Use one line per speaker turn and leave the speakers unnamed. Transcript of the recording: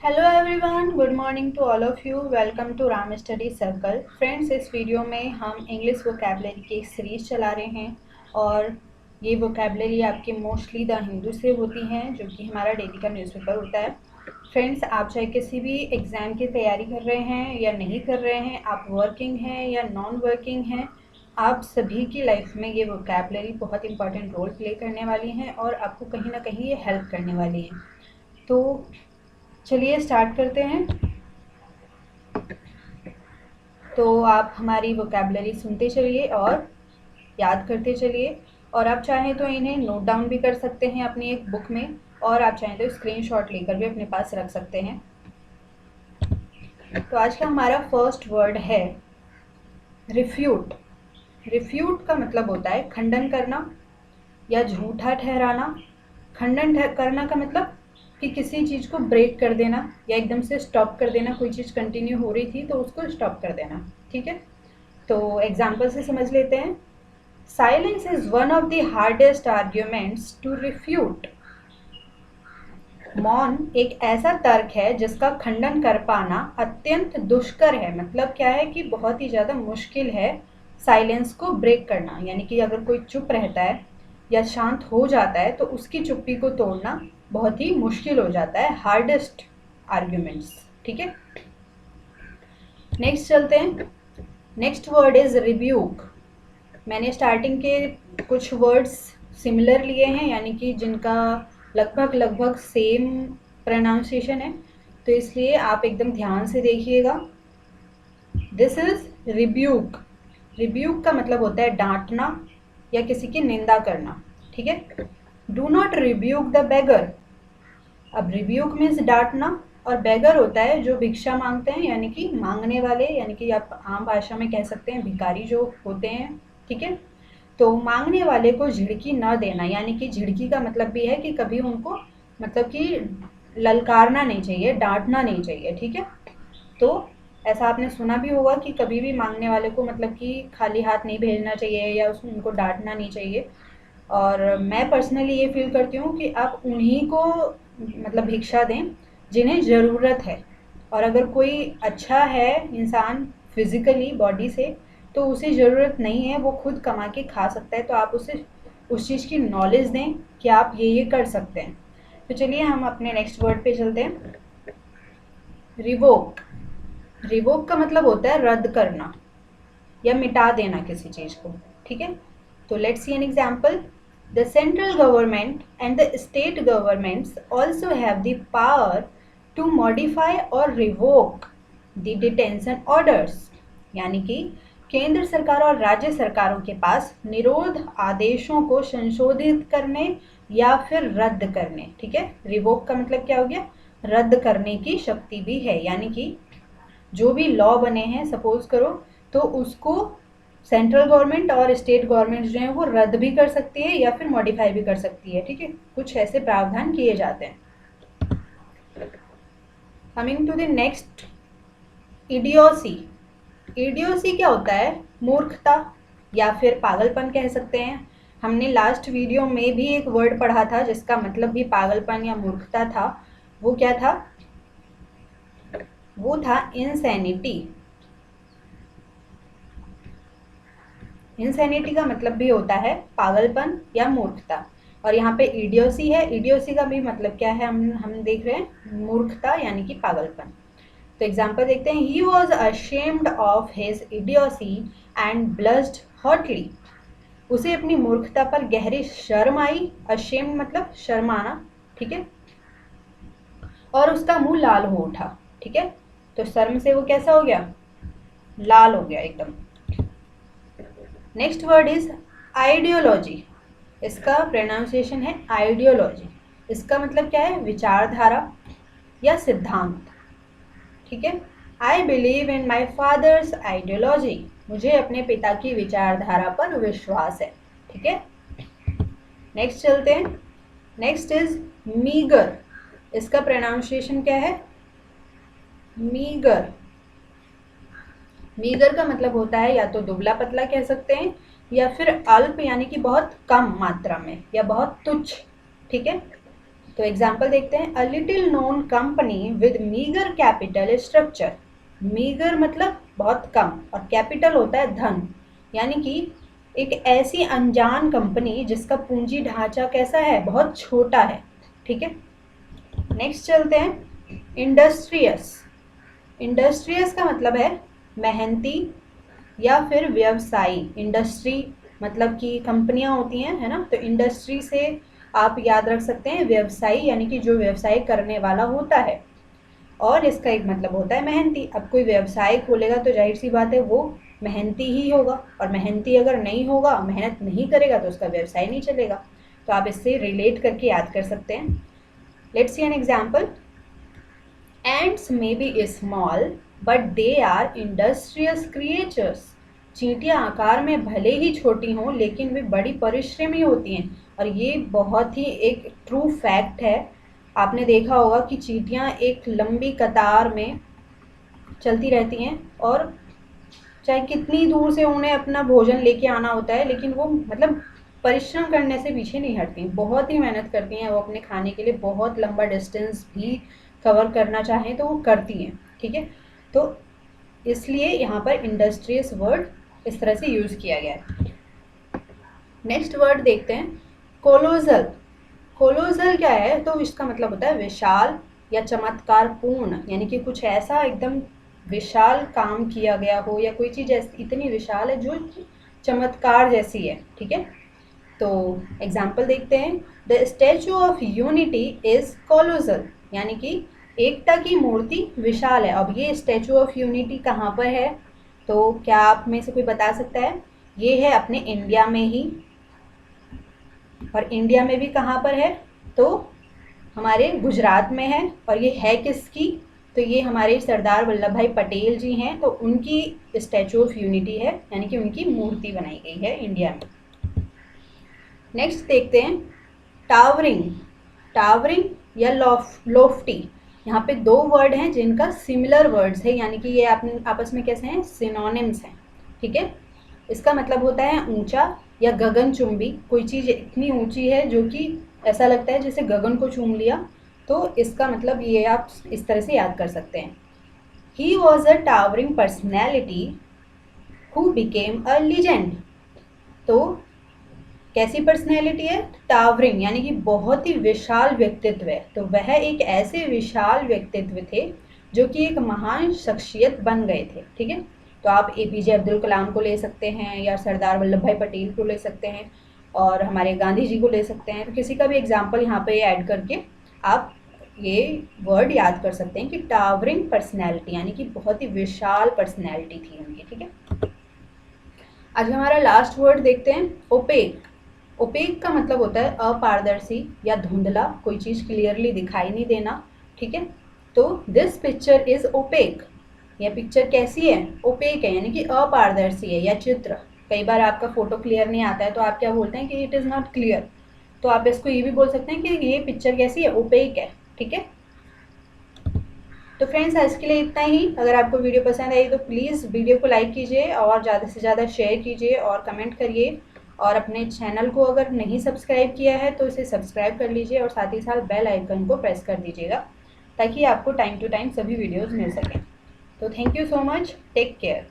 Hello everyone, good morning to all of you. Welcome to Ram study circle. Friends, इस video में हम English vocabulary की एक series चला रहे हैं और ये वोकैबलरी आपकी मोस्टली द हिंदू से होती हैं, जो कि हमारा डेली का न्यूज़पेपर होता है। फ्रेंड्स, आप चाहे किसी भी एग्ज़ाम की तैयारी कर रहे हैं या नहीं कर रहे हैं, आप वर्किंग हैं या नॉन वर्किंग हैं, आप सभी की लाइफ में ये वोकैबलरी बहुत इंपॉर्टेंट रोल प्ले करने वाली हैं और आपको कहीं ना कहीं ये हेल्प करने वाली है। तो चलिए स्टार्ट करते हैं। तो आप हमारी वोकैबलरी सुनते चलिए और याद करते चलिए, और आप चाहें तो इन्हें नोट डाउन भी कर सकते हैं अपनी एक बुक में, और आप चाहें तो स्क्रीनशॉट लेकर भी अपने पास रख सकते हैं। तो आज का हमारा फर्स्ट वर्ड है रिफ्यूट। रिफ्यूट का मतलब होता है खंडन करना या झूठा ठहराना। खंडन करना का मतलब कि किसी चीज़ को ब्रेक कर देना या एकदम से स्टॉप कर देना। कोई चीज़ कंटिन्यू हो रही थी तो उसको स्टॉप कर देना। ठीक है, तो एग्जाम्पल से समझ लेते हैं। Silence is one of the hardest arguments to refute. मौन एक ऐसा तर्क है जिसका खंडन कर पाना अत्यंत दुष्कर है। मतलब क्या है कि बहुत ही ज़्यादा मुश्किल है साइलेंस को ब्रेक करना, यानी कि अगर कोई चुप रहता है या शांत हो जाता है तो उसकी चुप्पी को तोड़ना बहुत ही मुश्किल हो जाता है। Hardest arguments. ठीक है, नेक्स्ट चलते हैं। Next word is rebuke. मैंने स्टार्टिंग के कुछ वर्ड्स सिमिलर लिए हैं, यानी कि जिनका लगभग लगभग सेम प्रोनाउंसिएशन है, तो इसलिए आप एकदम ध्यान से देखिएगा। This is rebuke. रिब्यूक का मतलब होता है डांटना या किसी की निंदा करना। ठीक है, do not rebuke the beggar. अब रिब्यूक मीन्स डांटना, और बेगर होता है जो भिक्षा मांगते हैं, यानी कि मांगने वाले, यानी कि आप आम भाषा में कह सकते हैं भिखारी जो होते हैं। ठीक है, तो मांगने वाले को झिड़की न देना, यानी कि झिड़की का मतलब भी है कि कभी उनको मतलब कि ललकारना नहीं चाहिए, डांटना नहीं चाहिए। ठीक है, तो ऐसा आपने सुना भी होगा कि कभी भी मांगने वाले को मतलब कि खाली हाथ नहीं भेजना चाहिए या उनको डांटना नहीं चाहिए। और मैं पर्सनली ये फील करती हूँ कि आप उन्हीं को मतलब भिक्षा दें जिन्हें ज़रूरत है। और अगर कोई अच्छा है इंसान फिज़िकली बॉडी से, तो उसे ज़रूरत नहीं है, वो खुद कमा के खा सकता है, तो आप उसे उस चीज़ की नॉलेज दें कि आप ये कर सकते हैं। तो चलिए हम अपने नेक्स्ट वर्ड पे चलते हैं। रिवोक। रिवोक का मतलब होता है रद्द करना या मिटा देना किसी चीज़ को। ठीक है, तो let's see an example. The central government and the state governments also have the power to modify or revoke the detention orders. यानी कि केंद्र सरकार और राज्य सरकारों के पास निरोध आदेशों को संशोधित करने या फिर रद्द करने, ठीक है, रिवोक का मतलब क्या हो गया, रद्द करने की शक्ति भी है। यानी कि जो भी लॉ बने हैं सपोज करो, तो उसको सेंट्रल गवर्नमेंट और स्टेट गवर्नमेंट जो है वो रद्द भी कर सकती है या फिर मॉडिफाई भी कर सकती है। ठीक है, कुछ ऐसे प्रावधान किए जाते हैं। Coming to the next, idiocy. Idiocy क्या होता है, मूर्खता या फिर पागलपन कह सकते हैं। हमने लास्ट वीडियो में भी एक वर्ड पढ़ा था जिसका मतलब भी पागलपन या मूर्खता था। वो क्या था, वो था इंसैनिटी। इंसैनिटी का मतलब भी होता है पागलपन या मूर्खता, और यहाँ पे इडियोसी है। इडियोसी का भी मतलब क्या है, हम देख रहे हैं मूर्खता यानी कि पागलपन। तो एग्जांपल देखते हैं। He was ashamed of his idiocy and blushed hotly. उसे अपनी मूर्खता पर गहरी शर्म आई। अशेम्ड मतलब शर्माना। ठीक है, और उसका मुंह लाल हो उठा। ठीक है, तो शर्म से वो कैसा हो गया, लाल हो गया एकदम। Next word is ideology. इसका प्रोनाउंसिएशन है आइडियोलॉजी। इसका मतलब क्या है, विचारधारा या सिद्धांत। ठीक है, I believe in my father's ideology. मुझे अपने पिता की विचारधारा पर विश्वास है। ठीक है, नेक्स्ट चलते हैं। Next is meagre. इसका प्रोनाउंसिएशन क्या है, मीगर। मीगर का मतलब होता है या तो दुबला पतला कह सकते हैं या फिर अल्प, यानी कि बहुत कम मात्रा में या बहुत तुच्छ। ठीक है, तो एग्जाम्पल देखते हैं, a little known company with meagre capital structure. Meagre मतलब बहुत कम, और कैपिटल होता है धन, यानी कि एक ऐसी अनजान कंपनी जिसका पूंजी ढांचा कैसा है, बहुत छोटा है। ठीक है, नेक्स्ट चलते हैं, इंडस्ट्रियस। इंडस्ट्रियस का मतलब है मेहनती या फिर व्यवसायी। इंडस्ट्री मतलब कि कंपनियां होती हैं, है ना, तो इंडस्ट्री से आप याद रख सकते हैं व्यवसायी, यानी कि जो व्यवसाय करने वाला होता है, और इसका एक मतलब होता है मेहनती। अब कोई व्यवसाय खोलेगा तो जाहिर सी बात है वो मेहनती ही होगा, और मेहनती अगर नहीं होगा, मेहनत नहीं करेगा, तो उसका व्यवसाय नहीं चलेगा। तो आप इससे रिलेट करके याद कर सकते हैं। Let's see an example, ants may be small but they are industrious creatures. चींटियां आकार में भले ही छोटी हों, लेकिन वे बड़ी परिश्रमी होती हैं, और ये बहुत ही एक ट्रू फैक्ट है। आपने देखा होगा कि चींटियां एक लंबी कतार में चलती रहती हैं, और चाहे कितनी दूर से उन्हें अपना भोजन लेके आना होता है, लेकिन वो मतलब परिश्रम करने से पीछे नहीं हटती, बहुत ही मेहनत करती हैं वो अपने खाने के लिए। बहुत लंबा डिस्टेंस भी कवर करना चाहें तो वो करती हैं। ठीक है, तो इसलिए यहाँ पर इंडस्ट्रियस वर्ड इस तरह से यूज़ किया गया है। नेक्स्ट वर्ड देखते हैं, कोलोजल। कोलोजल क्या है, तो इसका मतलब होता है विशाल या चमत्कार पूर्ण, यानी कि कुछ ऐसा एकदम विशाल काम किया गया हो, या कोई चीज़ ऐसी इतनी विशाल है जो चमत्कार जैसी है। ठीक है, तो एग्जाम्पल देखते हैं, the Statue of Unity is colossal, यानी कि एकता की मूर्ति विशाल है। अब ये स्टैचू ऑफ यूनिटी कहाँ पर है, तो क्या आप में से कोई बता सकता है? ये है अपने इंडिया में ही, और इंडिया में भी कहाँ पर है, तो हमारे गुजरात में है। और ये है किसकी, तो ये हमारे सरदार वल्लभ भाई पटेल जी हैं, तो उनकी स्टैचू ऑफ यूनिटी है, यानी कि उनकी मूर्ति बनाई गई है इंडिया में। नेक्स्ट देखते हैं, टावरिंग। टावरिंग या लोफ्टी, यहाँ पे दो वर्ड हैं जिनका सिमिलर वर्ड्स है, यानी कि ये आपस में कैसे हैं, सिनोनिम्स हैं। ठीक है, इसका मतलब होता है ऊंचा या गगनचुंबी। कोई चीज़ इतनी ऊंची है जो कि ऐसा लगता है जैसे गगन को चूम लिया, तो इसका मतलब ये आप इस तरह से याद कर सकते हैं, he was a towering personality who became a legend. तो कैसी पर्सनैलिटी है, टावरिंग, यानी कि बहुत ही विशाल व्यक्तित्व है। तो वह एक ऐसे विशाल व्यक्तित्व थे जो कि एक महान शख्सियत बन गए थे। ठीक है, तो आप एपीजे अब्दुल कलाम को ले सकते हैं, या सरदार वल्लभ भाई पटेल को ले सकते हैं, और हमारे गांधी जी को ले सकते हैं। तो किसी का भी एग्जाम्पल यहाँ पे ऐड करके आप ये वर्ड याद कर सकते हैं कि टावरिंग पर्सनैलिटी, यानी कि बहुत ही विशाल पर्सनैलिटी थी उनकी। ठीक है, आज हमारा लास्ट वर्ड देखते हैं, ओपेक। ओपेक का मतलब होता है अपारदर्शी या धुंधला, कोई चीज़ क्लियरली दिखाई नहीं देना। ठीक है, तो दिस पिक्चर इज ओपेक, यह पिक्चर कैसी है, ओपेक है, यानी कि अपारदर्शी है। या चित्र, कई बार आपका फोटो क्लियर नहीं आता है तो आप क्या बोलते हैं कि इट इज़ नॉट क्लियर, तो आप इसको ये भी बोल सकते हैं कि ये पिक्चर कैसी है, ओपेक है। ठीक है, तो फ्रेंड्स आज के लिए इतना ही। अगर आपको वीडियो पसंद आई तो प्लीज़ वीडियो को लाइक कीजिए, और ज़्यादा से ज़्यादा शेयर कीजिए, और कमेंट करिए, और अपने चैनल को अगर नहीं सब्सक्राइब किया है तो इसे सब्सक्राइब कर लीजिए, और साथ ही साथ बेल आइकन को प्रेस कर दीजिएगा, ताकि आपको टाइम टू टाइम सभी वीडियोज़ मिल सकें। तो thank you so much, take care.